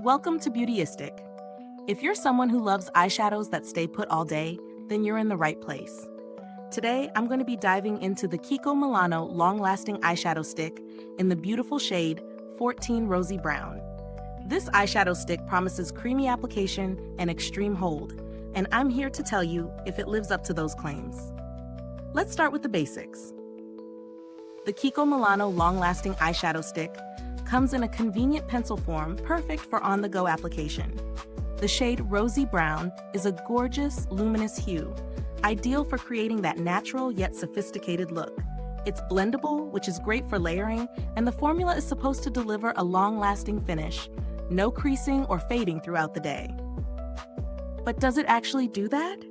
Welcome to Beautyistic. If you're someone who loves eyeshadows that stay put all day, then you're in the right place. Today, I'm going to be diving into the Kiko Milano long-lasting eyeshadow stick in the beautiful shade 14 Rosy Brown. This eyeshadow stick promises creamy application and extreme hold, and I'm here to tell you if it lives up to those claims. Let's start with the basics. The Kiko Milano long-lasting eyeshadow stick comes in a convenient pencil form perfect for on-the-go application. The shade Rosy Brown is a gorgeous, luminous hue, ideal for creating that natural yet sophisticated look. It's blendable, which is great for layering, and the formula is supposed to deliver a long-lasting finish, no creasing or fading throughout the day. But does it actually do that?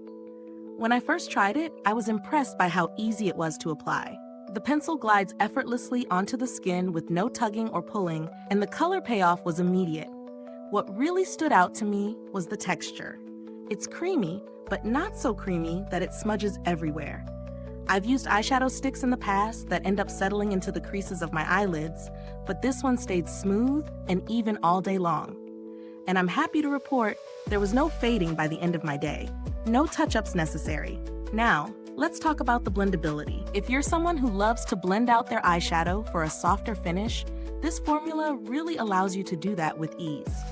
When I first tried it, I was impressed by how easy it was to apply. The pencil glides effortlessly onto the skin with no tugging or pulling, and the color payoff was immediate. What really stood out to me was the texture. It's creamy, but not so creamy that it smudges everywhere. I've used eyeshadow sticks in the past that end up settling into the creases of my eyelids, but this one stayed smooth and even all day long. And I'm happy to report there was no fading by the end of my day. No touch-ups necessary. Now, let's talk about the blendability. If you're someone who loves to blend out their eyeshadow for a softer finish, this formula really allows you to do that with ease.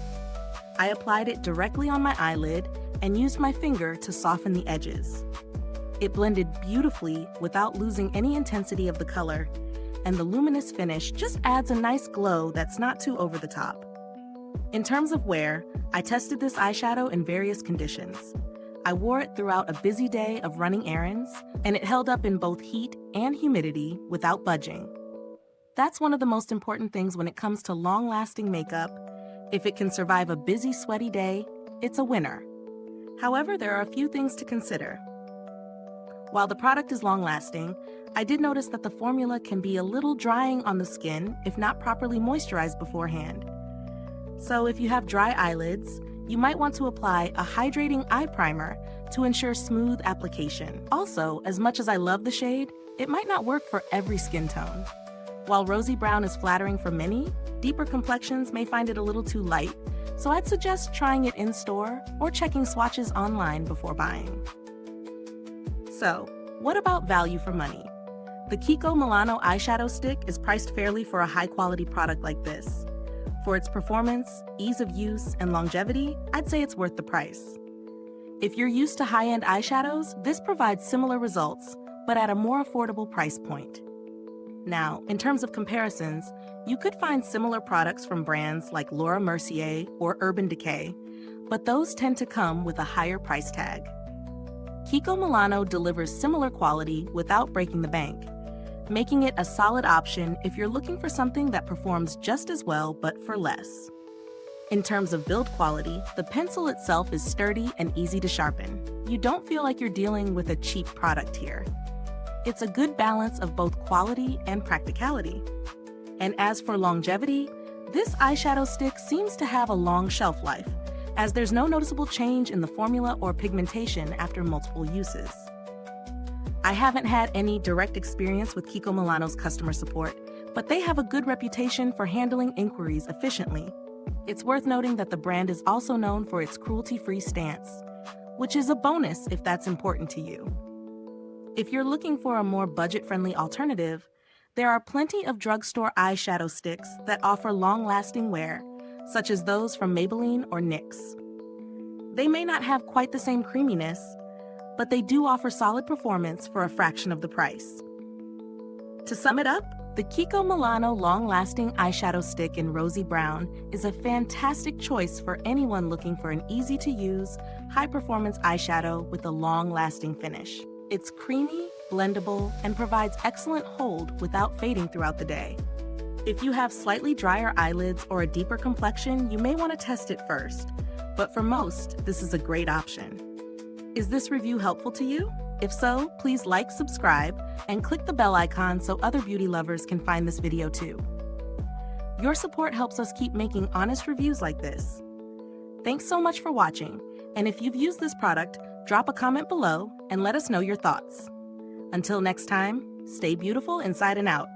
I applied it directly on my eyelid and used my finger to soften the edges. It blended beautifully without losing any intensity of the color, and the luminous finish just adds a nice glow that's not too over the top. In terms of wear, I tested this eyeshadow in various conditions. I wore it throughout a busy day of running errands, and it held up in both heat and humidity without budging. That's one of the most important things when it comes to long-lasting makeup. If it can survive a busy, sweaty day, it's a winner. However, there are a few things to consider. While the product is long-lasting, I did notice that the formula can be a little drying on the skin if not properly moisturized beforehand. So if you have dry eyelids, you might want to apply a hydrating eye primer to ensure smooth application. Also, as much as I love the shade, it might not work for every skin tone. While Rosy Brown is flattering for many, deeper complexions may find it a little too light, so I'd suggest trying it in-store or checking swatches online before buying. So, what about value for money? The Kiko Milano eyeshadow stick is priced fairly for a high-quality product like this. For its performance, ease of use, and longevity, I'd say it's worth the price. If you're used to high-end eyeshadows, this provides similar results, but at a more affordable price point. Now, in terms of comparisons, you could find similar products from brands like Laura Mercier or Urban Decay, but those tend to come with a higher price tag. Kiko Milano delivers similar quality without breaking the bank, making it a solid option if you're looking for something that performs just as well but for less. In terms of build quality, the pencil itself is sturdy and easy to sharpen. You don't feel like you're dealing with a cheap product here. It's a good balance of both quality and practicality. And as for longevity, this eyeshadow stick seems to have a long shelf life, as there's no noticeable change in the formula or pigmentation after multiple uses. I haven't had any direct experience with Kiko Milano's customer support, but they have a good reputation for handling inquiries efficiently. It's worth noting that the brand is also known for its cruelty-free stance, which is a bonus if that's important to you. If you're looking for a more budget-friendly alternative, there are plenty of drugstore eyeshadow sticks that offer long-lasting wear, such as those from Maybelline or NYX. They may not have quite the same creaminess, but they do offer solid performance for a fraction of the price. To sum it up, the Kiko Milano long-lasting eyeshadow stick in Rosy Brown is a fantastic choice for anyone looking for an easy-to-use, high-performance eyeshadow with a long-lasting finish. It's creamy, blendable, and provides excellent hold without fading throughout the day. If you have slightly drier eyelids or a deeper complexion, you may want to test it first, but for most, this is a great option. Is this review helpful to you? If so, please like, subscribe, and click the bell icon so other beauty lovers can find this video too. Your support helps us keep making honest reviews like this. Thanks so much for watching, and if you've used this product, drop a comment below and let us know your thoughts. Until next time, stay beautiful inside and out.